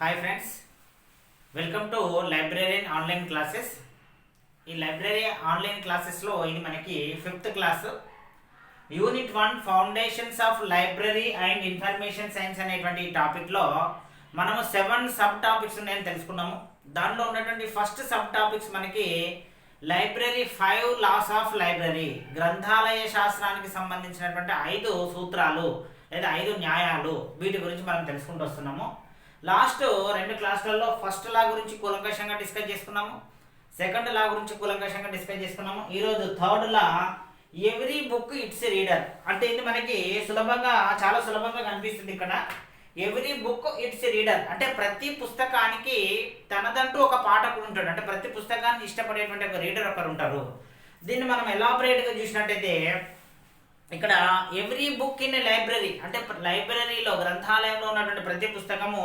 Hi friends, welcome to library online classes. ఈ library online క్లాసెస్లో ఇది మనకి 5th class unit 1 foundations of library and information science అనేటువంటి టాపిక్లో మనము 7 సబ్ టాపిక్స్ ఉన్నాయని తెలుసుకున్నాము. దానిలో ఉన్నటువంటి ఫస్ట్ సబ్ టాపిక్స్ మనకి లైబ్రరీ 5 లాస్ ఆఫ్ లైబ్రరీ, గ్రంథాలయ శాస్త్రానికి సంబంధించినటువంటి 5 సూత్రాలు లేదా 5 న్యాయాలు, వీటి గురించి మనం తెలుసుకుంటూ వస్తున్నాము. లాస్ట్ 2 క్లాసులలో ఫస్ట్ లా గురించి కూలంకషంగా డిస్కస్ చేసుకున్నాము, సెకండ్ లా గురించి కూలంకషంగా డిస్కస్ చేసుకున్నాము. ఈరోజు third law every book it's reader. అంటే ఇది మనకి చాలా సులభంగా కనిపిస్తుంది. ఇక్కడ ఎవ్రీ బుక్ ఇట్స్ రీడర్ అంటే ప్రతి పుస్తకానికి తనదంటూ ఒక పాఠకుడు ఉంటాడు. అంటే ప్రతి పుస్తకాన్ని ఇష్టపడేటువంటి ఒక రీడర్ ఒకరు ఉంటారు. దీన్ని మనం ఎలాబరేట్గా చూసినట్టయితే ఇక్కడ ఎవ్రీ బుక్ ఇన్ లైబ్రరీ అంటే లైబ్రరీలో, గ్రంథాలయంలో ఉన్నటువంటి ప్రతి పుస్తకము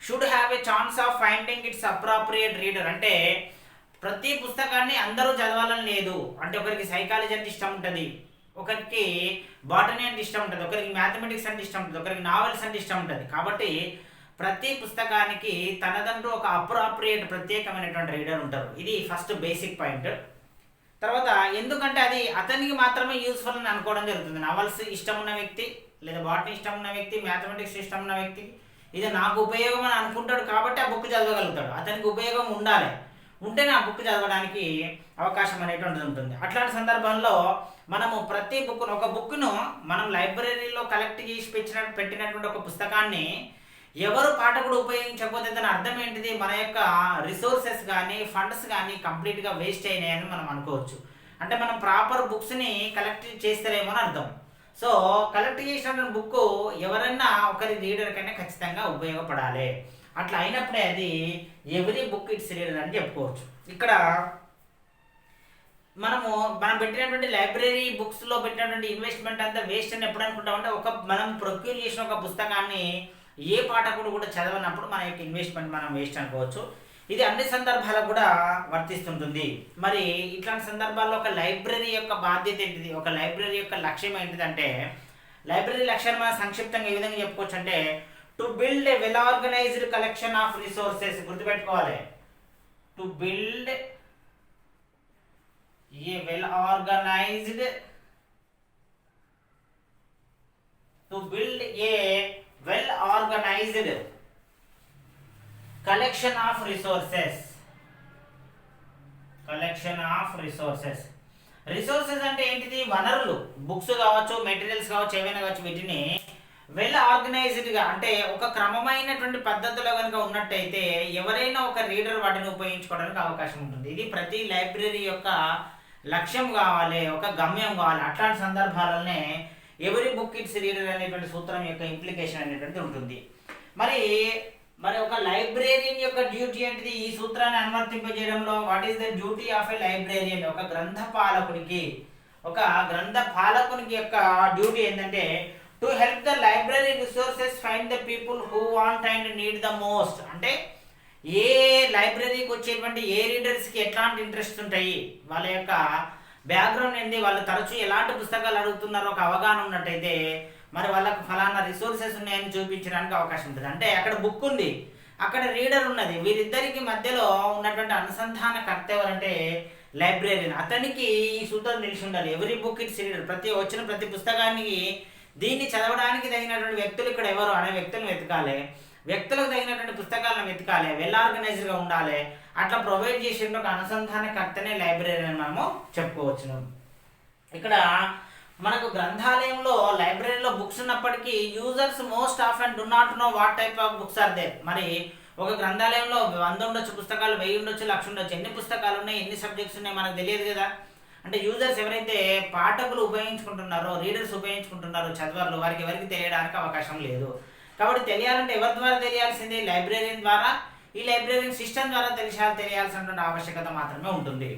should have a chance of finding it's appropriate reader. అంటే ప్రతి పుస్తకాన్ని అందరూ చదవాలని లేదు. అంటే ఒకరికి సైకాలజీ అంటే ఇష్టం ఉంటుంది, ఒకరికి బాటనీ అంటే ఇష్టం ఉంటుంది, ఒకరికి మ్యాథమెటిక్స్ అంటే ఇష్టం ఉంటుంది, ఒకరికి నావెల్స్ అంటే ఇష్టం ఉంటుంది. కాబట్టి ప్రతి పుస్తకానికి తనదంటూ ఒక అప్రాప్రియేట్ ప్రత్యేకమైనటువంటి రీడర్ ఉంటారు. ఇది ఫస్ట్ బేసిక్ పాయింట్. తర్వాత ఎందుకంటే అది అతనికి మాత్రమే యూస్ఫుల్ అని అనుకోవడం జరుగుతుంది. నావల్స్ ఇష్టం ఉన్న వ్యక్తి, లేదా బాటనీ ఇష్టం ఉన్న వ్యక్తి, మ్యాథమెటిక్స్ ఇష్టం ఉన్న వ్యక్తి ఇది నాకు ఉపయోగం అని అనుకుంటాడు కాబట్టి ఆ బుక్ చదవగలుగుతాడు. అతనికి ఉపయోగం ఉండాలి, ఉంటేనే ఆ బుక్ చదవడానికి అవకాశం అనేటువంటిది ఉంటుంది. అట్లాంటి సందర్భంలో మనము ప్రతి ఒక బుక్ను మనం లైబ్రరీలో కలెక్ట్ చేసి పెట్టినటువంటి ఒక పుస్తకాన్ని ఎవరు పాఠకుడు ఉపయోగించకపోతే దాని అర్థం ఏంటిది? మన యొక్క రిసోర్సెస్ కానీ ఫండ్స్ కానీ కంప్లీట్గా వేస్ట్ అయినాయని మనం అనుకోవచ్చు. అంటే మనం ప్రాపర్ బుక్స్ని కలెక్ట్ చేస్తారేమో అని అర్థం. సో కలెక్ట్ చేసిన బుక్ ఎవరైనా ఒకరి రీడర్కైనా ఖచ్చితంగా ఉపయోగపడాలి. అట్లా అయినప్పుడే అది ఎవ్రీ బుక్ ఇట్స్ రీడర్ అని చెప్పుకోవచ్చు. ఇక్కడ మనం పెట్టినటువంటి లైబ్రరీ బుక్స్లో పెట్టినటువంటి ఇన్వెస్ట్మెంట్ అంతా వేస్ట్ అని ఎప్పుడు అనుకుంటామంటే మనం ప్రొక్యూర్ చేసిన ఒక పుస్తకాన్ని ఏ పాఠకుడు కూడా చదవనప్పుడు మన యొక్క ఇన్వెస్ట్మెంట్ మనం వేస్ట్ అనుకోవచ్చు. ఇది అన్ని సందర్భాలకు కూడా వర్తిస్తుంటుంది. మరి ఇట్లాంటి సందర్భాల్లో ఒక లైబ్రరీ యొక్క బాధ్యత ఏంటిది, ఒక లైబ్రరీ యొక్క లక్ష్యం ఏంటిదంటే, లైబ్రరీ లక్ష్యాన్ని మనం సంక్షిప్తంగా ఏ విధంగా చెప్పుకోవచ్చు అంటే to build a well organised collection of resources. గుర్తుపెట్టుకోవాలి, to build a well organised well organized collection of resources. Resources అంటే ఏంటిది? వనరులు, బుక్స్ కావచ్చు, మెటీరియల్స్ కావచ్చు, ఏవైనా కావచ్చు, వీటిని వెల్ ఆర్గనైజ్డ్గా అంటే ఒక క్రమమైనటువంటి పద్ధతిలో కనుక ఉన్నట్టయితే ఎవరైనా ఒక రీడర్ వాటిని ఉపయోగించుకోవడానికి అవకాశం ఉంటుంది. ఇది ప్రతి లైబ్రరీ యొక్క లక్ష్యం కావాలి, ఒక గమ్యం కావాలి. అట్లాంటి సందర్భాలనే ఎవరీ బుక్ ఇట్స్ రీడర్ అనేటువంటి సూత్రం యొక్క ఇంప్లికేషన్ అనేటువంటిది ఉంటుంది. మరి ఒక లైబ్రేరియన్ యొక్క డ్యూటీ ఏంటిది? ఈ సూత్రాన్ని అనువర్తింపజేయడంలో what is the duty of a librarian? ఒక గ్రంథ పాలకునికి యొక్క డ్యూటీ ఏంటంటే to help the library resources find the people who want and need the most. అంటే ఏ లైబ్రరీకి వచ్చేటువంటి ఏ రీడర్స్కి ఎట్లాంటి ఇంట్రెస్ట్ ఉంటాయి, వాళ్ళ యొక్క బ్యాక్గ్రౌండ్ ఏంటి, వాళ్ళు తరచూ ఎలాంటి పుస్తకాలు అడుగుతున్నారో ఒక అవగాహన ఉన్నట్టయితే మరి వాళ్ళకు ఫలానా రిసోర్సెస్ ఉన్నాయని చూపించడానికి అవకాశం ఉంటుంది. అంటే అక్కడ బుక్ ఉంది, అక్కడ రీడర్ ఉన్నది, వీరిద్దరికి మధ్యలో ఉన్నటువంటి అనుసంధాన కర్త ఎవరంటే లైబ్రరీని. అతనికి ఈ సూత్రం తెలిసి ఉండాలి. Every book it's reader. వచ్చిన ప్రతి పుస్తకానికి దీన్ని చదవడానికి తగినటువంటి వ్యక్తులు ఇక్కడ ఎవరు అనే వ్యక్తులను వెతకాలి, వ్యక్తులకు తగినటువంటి పుస్తకాలను వెతకాలి, వెల్ ఆర్గనైజ్డ్గా ఉండాలి. అట్లా ప్రొవైడ్ చేసిన ఒక అనుసంధానకర్తనే లైబ్రరీ అని మనము చెప్పుకోవచ్చును. ఇక్కడ మనకు గ్రంథాలయంలో లైబ్రరీలో బుక్స్ ఉన్నప్పటికీ users most often do not know what type of books are there. మరి ఒక గ్రంథాలయంలో 100 ఉండొచ్చు పుస్తకాలు, 1000 ఉండొచ్చు, 1,00,000 ఉండొచ్చు. ఎన్ని పుస్తకాలు ఉన్నాయి, ఎన్ని సబ్జెక్ట్స్ ఉన్నాయి మనకు తెలియదు కదా. అంటే యూజర్స్ ఎవరైతే పాఠకులు ఉపయోగించుకుంటున్నారో, రీడర్స్ ఉపయోగించుకుంటున్నారో, చదవర్లు, వారికి ఎవరికి తెలియడానికి అవకాశం లేదు. కాబట్టి తెలియాలంటే ఎవరి ద్వారా తెలియాల్సింది? లైబ్రరీన్ ద్వారా. ఈ లైబ్రరీ సిస్టమ్ ద్వారా తెలియాల్సినటువంటి ఆవశ్యకత మాత్రమే ఉంటుంది.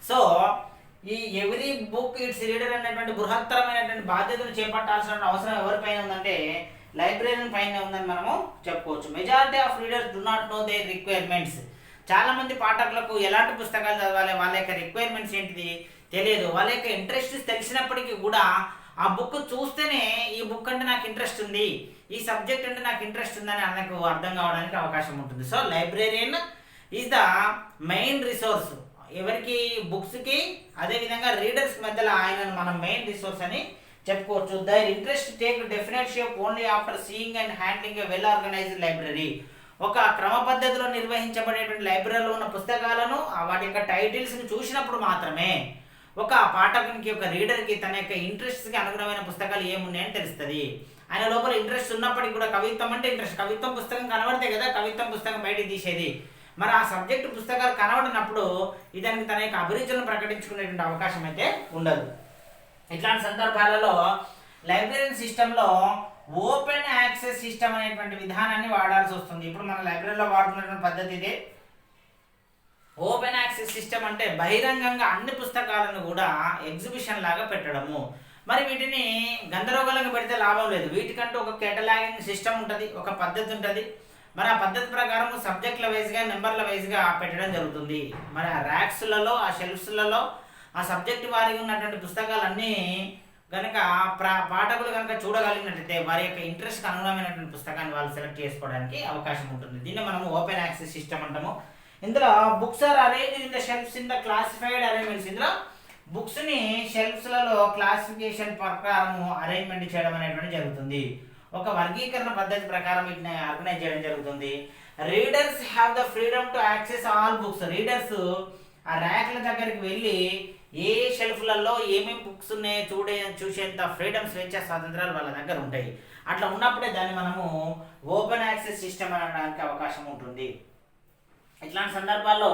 సో ఈ ఎవ్రీ బుక్ ఇట్స్ రీడర్ అనేటువంటి బృహత్తరమైనటువంటి బాధ్యతను చేపట్టాల్సిన అవసరం ఎవరిపైన ఉందంటే లైబ్రరీ పైన ఉందని మనము చెప్పుకోవచ్చు. Majority of readers do not know their requirements. చాలా మంది పాఠకులకు ఎలాంటి పుస్తకాలు చదవాలి, వాళ్ళ యొక్క రిక్వైర్మెంట్స్ ఏంటిది తెలియదు. వాళ్ళ యొక్క ఇంట్రెస్ట్ తెలిసినప్పటికీ కూడా ఆ బుక్ చూస్తేనే ఈ బుక్ అంటే నాకు ఇంట్రెస్ట్ ఉంది, ఈ సబ్జెక్ట్ అంటే నాకు ఇంట్రెస్ట్ ఉందని ఆయనకు అర్థం కావడానికి అవకాశం ఉంటుంది. So librarian is the main resource ఎవరికి, బుక్స్కి, అదేవిధంగా రీడర్స్ మధ్యలో ఆయనను మనం మెయిన్ రిసోర్స్ అని చెప్పుకోవచ్చు. Their interest take definite shape only after seeing and handling a well organised library. ఒక క్రమ పద్ధతిలో నిర్వహించబడేటువంటి లైబ్రరీలో ఉన్న పుస్తకాలను వాటి యొక్క టైటిల్స్ని చూసినప్పుడు మాత్రమే ఒక పాఠకునికి, ఒక రీడర్కి తన యొక్క ఇంట్రెస్ట్కి అనుగుణమైన పుస్తకాలు ఏమున్నాయని తెలుస్తుంది. ఆయన లోపల ఇంట్రెస్ట్ ఉన్నప్పటికీ కూడా కవిత్వం అంటే ఇంట్రెస్ట్, కవిత్వం పుస్తకం కనబడితే కదా కవిత్వం పుస్తకం బయటికి తీసేది. మరి ఆ సబ్జెక్టు పుస్తకాలు కనబడినప్పుడు ఇతనికి తన యొక్క అభిరుచులను ప్రకటించుకునేటువంటి అవకాశం అయితే ఉండదు. ఇట్లాంటి సందర్భాలలో లైబ్రరీ సిస్టంలో ఓపెన్ యాక్సెస్ సిస్టమ్ అనేటువంటి విధానాన్ని వాడాల్సి వస్తుంది. ఇప్పుడు మన లైబ్రరీలో వాడుతున్నటువంటి పద్ధతి ఇదే. ఓపెన్ యాక్సెస్ సిస్టమ్ అంటే బహిరంగంగా అన్ని పుస్తకాలను కూడా ఎగ్జిబిషన్ లాగా పెట్టడము. మరి వీటిని గందరగోళంగా పెడితే లాభం లేదు. వీటికంటూ ఒక కేటలాగింగ్ సిస్టమ్ ఉంటుంది, ఒక పద్ధతి ఉంటుంది. మరి ఆ పద్ధతి ప్రకారం సబ్జెక్టుల వైజ్గా, నెంబర్ల వైజ్గా పెట్టడం జరుగుతుంది. మరి ఆ ర్యాక్స్లలో, ఆ షెల్ఫ్స్లలో ఆ సబ్జెక్టు వారికి ఉన్నటువంటి పుస్తకాలన్నీ కనుక పాఠకులు కనుక చూడగలిగినట్లయితే వారి యొక్క ఇంట్రెస్ట్కి అనుగుణమైనటువంటి పుస్తకాన్ని వాళ్ళు సెలెక్ట్ చేసుకోవడానికి అవకాశం ఉంటుంది. దీన్ని మనము ఓపెన్ యాక్సెస్ సిస్టమ్ అంటాము. ఇందులో books are arranged in the shelves in the classified arrangements. ఇందులో బుక్స్ని షెల్ఫ్స్లలో క్లాసిఫికేషన్ ప్రకారం అరేంజ్మెంట్ చేయడం అనేటువంటి జరుగుతుంది. ఒక వర్గీకరణ పద్ధతి ప్రకారం వీటిని ఆర్గనైజ్ చేయడం జరుగుతుంది. Readers have the freedom to access all books. Readers ఆ ర్యాక్ల దగ్గరికి వెళ్ళి ఏ షెల్ఫ్లలో ఏమేమి బుక్స్ ఉన్నాయో చూసేంత ఫ్రీడమ్, స్వేచ్ఛ, స్వాతంత్రాలు వాళ్ళ దగ్గర ఉంటాయి. అట్లా ఉన్నప్పుడే దాన్ని మనము ఓపెన్ యాక్సెస్ సిస్టమ్ అనడానికి అవకాశం ఉంటుంది. ఇట్లాంటి సందర్భాల్లో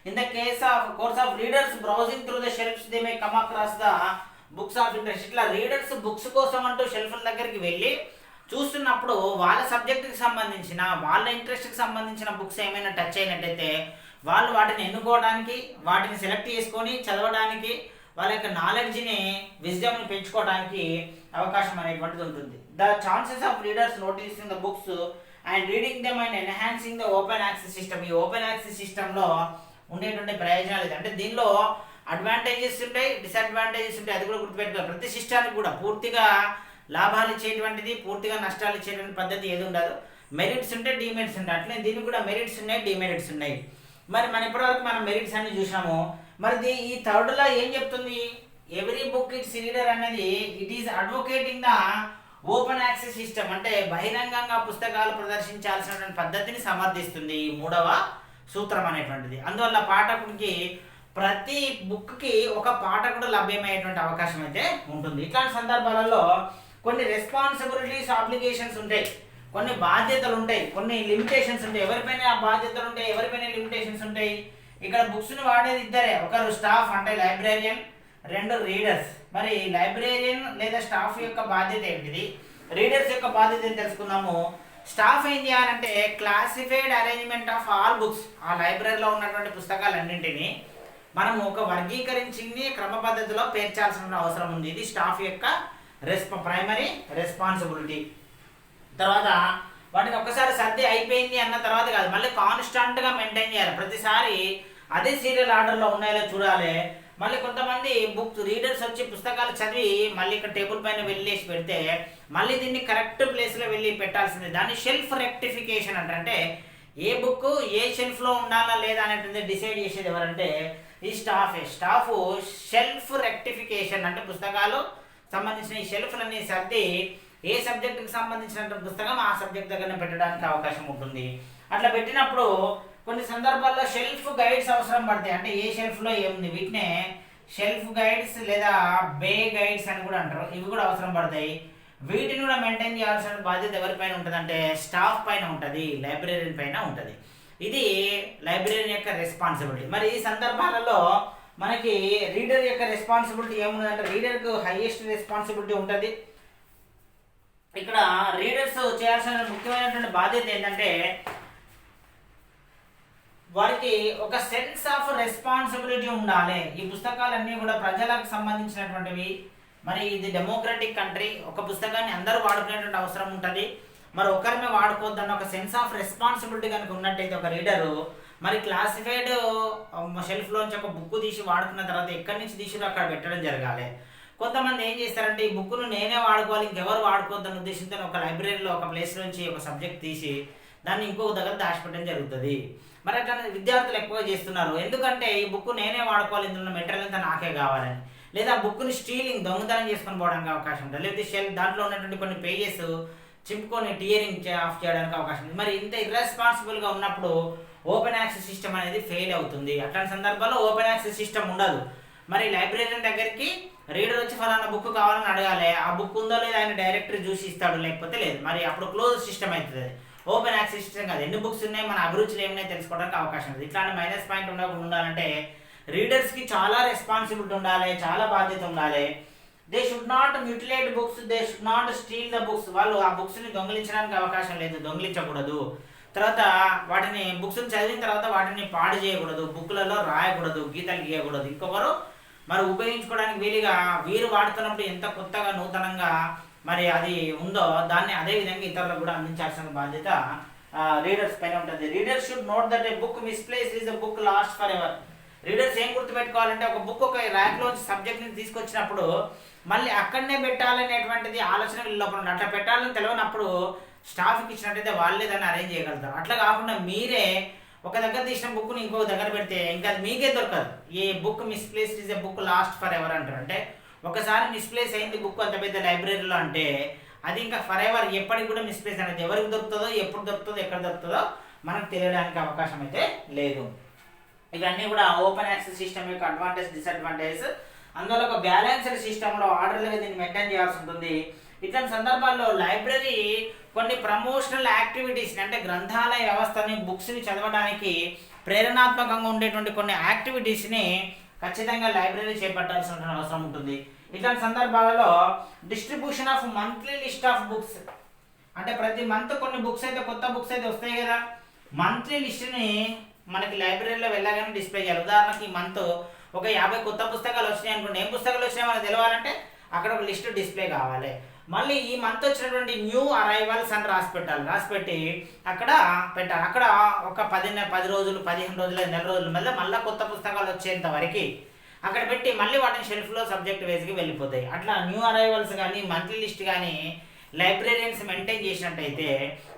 in the case of course of readers browsing through the shelves they may come across the books of interest. ఇట్లా రీడర్స్ బుక్స్ కోసం అంటూ షెల్ఫ్ల దగ్గరికి వెళ్ళి చూస్తున్నప్పుడు వాళ్ళ సబ్జెక్టుకి సంబంధించిన, వాళ్ళ ఇంట్రెస్ట్కి సంబంధించిన బుక్స్ ఏమైనా టచ్ అయినట్టయితే వాళ్ళు వాటిని ఎన్నుకోవడానికి, వాటిని సెలెక్ట్ చేసుకొని చదవడానికి, వాళ్ళ యొక్క నాలెడ్జ్ని, విజ్డమ్ని పెంచుకోవడానికి అవకాశం అనేటువంటిది ఉంటుంది. The chances of readers noticing the books and reading them and enhancing the open access system. ఈ ఓపెన్ యాక్సెస్ సిస్టంలో ఉండేటువంటి ప్రయోజనాలు ఇది. అంటే దీనిలో అడ్వాంటేజెస్ ఉంటాయి, డిసడ్వాంటేజెస్ ఉంటాయి. అది కూడా గుర్తుపెట్టుకోవాలి. ప్రతి సిస్టానికి కూడా పూర్తిగా లాభాలు ఇచ్చేటువంటిది, పూర్తిగా నష్టాలు ఇచ్చేటువంటి పద్ధతి ఏది ఉండదు. మెరిట్స్ ఉంటాయి, డిమెరిట్స్ ఉంటాయి. అట్లనే దీనికి కూడా మెరిట్స్ ఉన్నాయి, డిమెరిట్స్ ఉన్నాయి. మరి మన ఇప్పటివరకు మనం మెరిట్స్ అన్ని చూసాము. మరి ఈ థర్డ్లో ఏం చెప్తుంది? ఎవ్రీ బుక్ ఇట్స్ రీడర్ అనేది it is advocating the open access system. అంటే బహిరంగంగా పుస్తకాలు ప్రదర్శించాల్సినటువంటి పద్ధతిని సమర్థిస్తుంది ఈ మూడవ సూత్రం అనేటువంటిది. అందువల్ల పాఠకుడికి ప్రతి బుక్కి ఒక పాఠకుడు లభ్యమయ్యేటువంటి అవకాశం అయితే ఉంటుంది. ఇట్లాంటి సందర్భాలలో కొన్ని రెస్పాన్సిబిలిటీస్, అప్లికేషన్స్ ఉంటాయి, కొన్ని బాధ్యతలు ఉంటాయి, కొన్ని లిమిటేషన్స్ ఉంటాయి. ఎవరిపైన బాధ్యతలు ఉంటాయి, ఎవరిపైన లిమిటేషన్స్ ఉంటాయి. ఇక్కడ బుక్స్ని వాడేది ఇద్దరే, ఒకరు స్టాఫ్ అంటే లైబ్రేరియన్, రెండు రీడర్స్. మరి లైబ్రేరియన్ లేదా స్టాఫ్ యొక్క బాధ్యత ఏంటిది, రీడర్స్ యొక్క బాధ్యత ఏం తెలుసుకుందాము. స్టాఫ్ ఏం చేయాలంటే classified arrangement of all books. ఆ లైబ్రరీలో ఉన్నటువంటి పుస్తకాలన్నింటినీ మనం ఒక వర్గీకరించి క్రమ పద్ధతిలో పేర్చాల్సిన అవసరం ఉంది. ఇది స్టాఫ్ యొక్క ప్రైమరీ రెస్పాన్సిబిలిటీ. తర్వాత వాటిని ఒక్కసారి సర్ది అయిపోయింది అన్న తర్వాత కాదు, మళ్ళీ కాన్స్టాంట్గా మెయింటైన్ చేయాలి. ప్రతిసారి అదే సీరియల్ ఆర్డర్లో ఉన్నాయో చూడాలి. మళ్ళీ కొంతమంది బుక్స్ రీడర్స్ వచ్చి పుస్తకాలు చదివి మళ్ళీ ఇక్కడ టేబుల్ పైన వెళ్ళేసి పెడితే మళ్ళీ దీన్ని కరెక్ట్ ప్లేస్లో వెళ్ళి పెట్టాల్సింది. దాన్ని షెల్ఫ్ రెక్టిఫికేషన్ అంటే ఏ బుక్ ఏ షెల్ఫ్లో ఉండాలా లేదా అనేటువంటి డిసైడ్ చేసేది ఎవరంటే ఈ స్టాఫే. స్టాఫ్ షెల్ఫ్ రెక్టిఫికేషన్ అంటే పుస్తకాలు సంబంధించిన ఈ షెల్ఫ్లన్నీ సర్ది ఏ సబ్జెక్టుకి సంబంధించిన పుస్తకం ఆ సబ్జెక్ట్ దగ్గర పెట్టడానికి అవకాశం ఉంటుంది. అట్లా పెట్టినప్పుడు కొన్ని సందర్భాల్లో షెల్ఫ్ గైడ్స్ అవసరం పడతాయి. అంటే ఏ షెల్ఫ్లో ఏముంది, వీటినే షెల్ఫ్ గైడ్స్ లేదా బే గైడ్స్ అని కూడా అంటారు. ఇవి కూడా అవసరం పడతాయి. వీటిని కూడా మెయింటైన్ చేయాల్సిన బాధ్యత ఎవరిపైన ఉంటుంది అంటే స్టాఫ్ పైన ఉంటుంది, లైబ్రరీన్ పైన ఉంటుంది. ఇది లైబ్రరీన్ యొక్క రెస్పాన్సిబిలిటీ. మరి ఈ సందర్భాలలో మనకి రీడర్ యొక్క రెస్పాన్సిబిలిటీ ఏముందంటే రీడర్కు హైయెస్ట్ రెస్పాన్సిబిలిటీ ఉంటుంది. ఇక్కడ రీడర్స్ చేయాల్సిన ముఖ్యమైనటువంటి బాధ్యత ఏంటంటే వారికి ఒక సెన్స్ ఆఫ్ రెస్పాన్సిబిలిటీ ఉండాలి. ఈ పుస్తకాలన్నీ కూడా ప్రజలకు సంబంధించినటువంటివి. మరి ఇది డెమోక్రటిక్ కంట్రీ, ఒక పుస్తకాన్ని అందరూ వాడుకునేటువంటి అవసరం ఉంటుంది. మరి ఒకరిమే వాడుకోవద్దన్న ఒక సెన్స్ ఆఫ్ రెస్పాన్సిబిలిటీ కనుక ఉన్నట్టయితే ఒక రీడరు మరి క్లాసిఫైడ్ షెల్ఫ్లోంచి ఒక బుక్ తీసి వాడుకున్న తర్వాత ఎక్కడి నుంచి తీసిరో అక్కడ పెట్టడం జరగాలి. కొంతమంది ఏం చేస్తారంటే ఈ బుక్ను నేనే వాడుకోవాలి ఇంకెవరు వాడుకోవద్దన్న ఉద్దేశంతో ఒక లైబ్రరీలో ఒక ప్లేస్ నుంచి ఒక సబ్జెక్ట్ తీసి దాన్ని ఇంకొక దగ్గర దాచిపెట్టడం జరుగుతుంది. మరి అట్లా విద్యార్థులు ఎక్కువగా చేస్తున్నారు. ఎందుకంటే ఈ బుక్ నేనే వాడుకోవాలి, ఇందులో మెటీరియల్ అంతా నాకే కావాలని, లేదా బుక్ని స్టీలింగ్ దొంగతనం చేసుకొని పోవడానికి అవకాశం ఉంటుంది, లేకపోతే దాంట్లో ఉన్నటువంటి కొన్ని పేజెస్ చింపుకొని టియరింగ్ ఆఫ్ చేయడానికి అవకాశం ఉంది. మరి ఇంత ఇర్రెస్పాన్సిబుల్గా ఉన్నప్పుడు ఓపెన్ యాక్సెస్ సిస్టమ్ అనేది ఫెయిల్ అవుతుంది. అట్లాంటి సందర్భాల్లో ఓపెన్ యాక్సెస్ సిస్టమ్ ఉండదు. మరి లైబ్రరీయన్ దగ్గరికి రీడర్ వచ్చి ఫలానా బుక్ కావాలని అడగాలి, ఆ బుక్ ఉందో లేదా ఆయన డైరెక్టరీ చూసి ఇస్తాడు, లేకపోతే లేదు. మరి అప్పుడు క్లోజ్ సిస్టమ్ అవుతుంది. ఓపెన్ యాక్సెస్ సిస్టమ్ కాదు. ఎన్ని బుక్స్ ఉన్నాయి, మన అభిరుచులు ఏమైనా తెలుసుకోవడానికి అవకాశం ఉంది. ఇట్లాంటి మైనస్ పాయింట్ ఉండకుండా ఉండాలంటే రీడర్స్కి చాలా రెస్పాన్సిబిలిటీ ఉండాలి, చాలా బాధ్యత ఉండాలి. They should not mutilate books, they should not steal the books. వాళ్ళు ఆ బుక్స్ని దొంగిలించడానికి అవకాశం లేదు, దొంగిలించకూడదు. తర్వాత వాటిని బుక్స్ని చదివిన తర్వాత వాటిని పాడు చేయకూడదు, బుక్లలో రాయకూడదు, గీతలు గీయకూడదు. ఇంకొకరు మరి ఉపయోగించుకోవడానికి వీలుగా వీరు వాడుతున్నప్పుడు ఎంత కొత్తగా నూతనంగా మరి అది ఉందో దాన్ని అదే విధంగా ఇతరులకు కూడా అందించాల్సిన బాధ్యత రీడర్స్ పైన ఉంటుంది. Readers should note that A book misplace is a book lost for ever. Readers ఏం గుర్తుపెట్టుకోవాలంటే ఒక బుక్ ఒక ర్యాక్లోంచి సబ్జెక్ట్ని తీసుకొచ్చినప్పుడు మళ్ళీ అక్కడనే పెట్టాలనేటువంటిది ఆలోచన వీళ్ళ లోపల ఉంటుంది. అట్లా పెట్టాలని తెలియనప్పుడు స్టాఫ్కి ఇచ్చినట్టయితే వాళ్ళే దాన్ని అరేంజ్ చేయగలుగుతారు. అట్లా కాకుండా మీరే ఒక దగ్గర తీసిన బుక్ని ఇంకొక దగ్గర పెడితే ఇంకా అది మీకే దొరకదు. A book misplace is a book lost forever అంటారు. అంటే ఒకసారి మిస్ప్లేస్ అయింది బుక్ అంత పెద్ద లైబ్రరీలో అంటే అది ఇంకా ఫర్ ఎవర్ ఎప్పటికి కూడా మిస్ప్లేస్ అనేది ఎవరికి దొరుకుతుందో, ఎప్పుడు దొరుకుతుందో, ఎక్కడ దొరుకుతుందో మనకు తెలియడానికి అవకాశం అయితే లేదు. ఇవన్నీ కూడా ఓపెన్ యాక్సెస్ సిస్టమ్ యొక్క అడ్వాంటేజ్, డిసడ్వాంటేజ్. అందువల్ల ఒక బ్యాలెన్స్డ్ సిస్టంలో ఆర్డర్లుగా దీన్ని మెయింటైన్ చేయాల్సి ఉంటుంది. ఇట్లాంటి సందర్భాల్లో లైబ్రరీ కొన్ని ప్రమోషనల్ యాక్టివిటీస్ అంటే గ్రంథాలయ వ్యవస్థని, బుక్స్ని చదవడానికి ప్రేరణాత్మకంగా ఉండేటువంటి కొన్ని యాక్టివిటీస్ని ఖచ్చితంగా లైబ్రరీ చేపట్టాల్సిన అవసరం ఉంటుంది. ఇట్లాంటి సందర్భాలలో distribution of monthly list of books అంటే ప్రతి మంత్ కొన్ని బుక్స్ అయితే కొత్త బుక్స్ అయితే వస్తాయి కదా, మంత్లీ లిస్ట్ని మనకి లైబ్రరీలో వెళ్ళగానే డిస్ప్లే చేయాలి. ఉదాహరణకి ఈ మంత్ ఒక 50 కొత్త పుస్తకాలు వచ్చినాయి అనుకోండి, ఏం పుస్తకాలు వచ్చినాయి మనకు తెలవాలంటే అక్కడ ఒక లిస్ట్ డిస్ప్లే కావాలి. మళ్ళీ ఈ మంత్ వచ్చినటువంటి న్యూ అరైవల్స్ అని రాసి పెట్టాలి, రాసిపెట్టి అక్కడ పెట్టాలి. అక్కడ ఒక 10 రోజులు, 15 రోజులు, నెల రోజులు మళ్ళీ కొత్త పుస్తకాలు వచ్చేంత వరకు అక్కడ పెట్టి మళ్ళీ వాటిని షెల్ఫ్లో సబ్జెక్ట్ వైజ్కి వెళ్ళిపోతాయి. అట్లా న్యూ అరైవల్స్ కానీ మంత్లీ లిస్ట్ కానీ లైబ్రేరియన్స్ మెయింటైన్ చేసినట్టయితే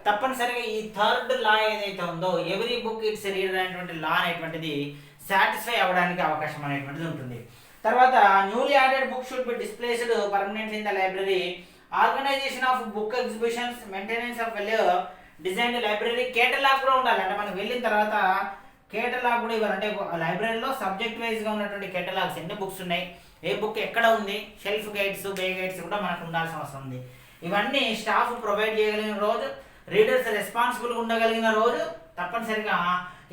తప్పనిసరిగా ఈ థర్డ్ లా ఏదైతే ఉందో ఎవ్రీ బుక్ ఇట్స్ రీడర్ అనేటువంటి లా అనేటువంటిది సాటిస్ఫై అవ్వడానికి అవకాశం అనేటువంటిది ఉంటుంది. తర్వాత newly added book should be displaced permanently in the library. Organisation of book exhibitions, maintenance of well designed library. Catalogue కూడా ఉండాలి. అంటే మనకు వెళ్ళిన తర్వాత కేటలాగ్ కూడా ఇవ్వాలి. అంటే లైబ్రరీలో సబ్జెక్ట్ వైజ్గా ఉన్నటువంటి కేటలాగ్స్ ఎన్ని బుక్స్ ఉన్నాయి, ఏ బుక్ ఎక్కడ ఉంది, షెల్ఫ్ గైడ్స్, బే గైడ్స్ కూడా మనకు ఉండాల్సిన అవసరం ఉంది. ఇవన్నీ స్టాఫ్ ప్రొవైడ్ చేయగలిగిన రోజు, రీడర్స్ రెస్పాన్సిబుల్గా ఉండగలిగిన రోజు తప్పనిసరిగా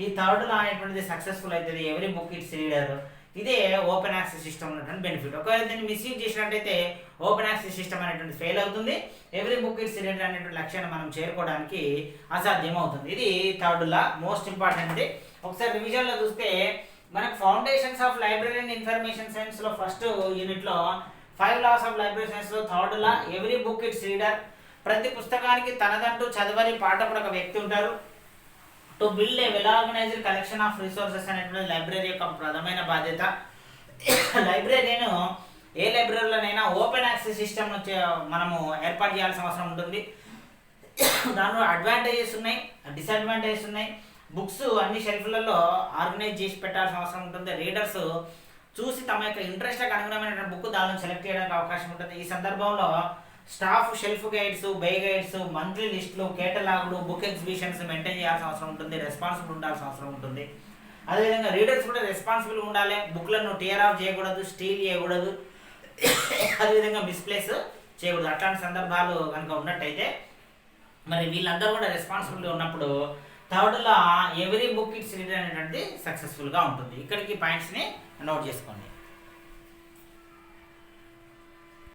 ఈ థర్డ్ లా అనేటువంటిది సక్సెస్ఫుల్ అవుతుంది. Every book it's reader. ఇదే ఓపెన్ యాక్సెస్ సిస్టమ్ ఉన్నటువంటి బెనిఫిట్. ఒకవేళ దీన్ని మిస్యూజ్ చేసినట్టయితే ఓపెన్ యాక్సెస్ సిస్టమ్ అనేటువంటి ఫెయిల్ అవుతుంది. ఎవ్రీ బుక్ ఇట్స్ రీడర్ అనేటువంటి లక్ష్యాన్ని మనం చేరుకోవడానికి అసాధ్యం అవుతుంది. ఇది థర్డ్ లా, మోస్ట్ ఇంపార్టెంట్. ఒకసారి రివిజన్లో చూస్తే మనకు foundations of library and information సైన్స్లో ఫస్ట్ యూనిట్లో 5 laws ఆఫ్ లైబ్రరీ సైన్స్లో third law every book it's reader. ప్రతి పుస్తకానికి తనదంటూ చదవని పాఠకుడు ఒక వ్యక్తి ఉంటారు. To build a well organised collection of resources అనేటువంటి లైబ్రరీ యొక్క ప్రధానమైన బాధ్యత. లైబ్రరీను ఏ లైబ్రరీలోనైనా ఓపెన్ యాక్సెస్ సిస్టమ్ మనము ఏర్పాటు చేయాల్సిన అవసరం ఉంటుంది. దానిలో అడ్వాంటేజెస్ ఉన్నాయి, డిసడ్వాంటేజెస్ ఉన్నాయి. బుక్స్ అన్ని షెల్ఫ్లలో ఆర్గనైజ్ చేసి పెట్టాల్సిన అవసరం ఉంటుంది. రీడర్స్ చూసి తమ యొక్క ఇంట్రెస్ట్కి అనుగుణమైన బుక్ దానిలో సెలెక్ట్ చేయడానికి అవకాశం ఉంటుంది. ఈ సందర్భంలో స్టాఫ్ షెల్ఫ్ గైడ్స్, బే గైడ్స్, మంత్లీ లిస్టులు, కేటలాగులు, బుక్ ఎగ్జిబిషన్స్ మెయింటైన్ చేయాల్సిన అవసరం ఉంటుంది. రెస్పాన్సిబుల్ ఉండాల్సిన అవసరం ఉంటుంది. అదేవిధంగా రీడర్స్ కూడా రెస్పాన్సిబుల్గా ఉండాలి. బుక్లను టియర్ ఆఫ్ చేయకూడదు, స్టీల్ చేయకూడదు, అదేవిధంగా మిస్ప్లేస్ చేయకూడదు. అట్లాంటి సందర్భాలు కనుక ఉన్నట్టయితే మరి వీళ్ళందరూ కూడా రెస్పాన్సిబుల్గా ఉన్నప్పుడు third law every book it's reader అనేటువంటి సక్సెస్ఫుల్గా ఉంటుంది. ఇక్కడికి పాయింట్స్ని నోట్ చేసుకోండి.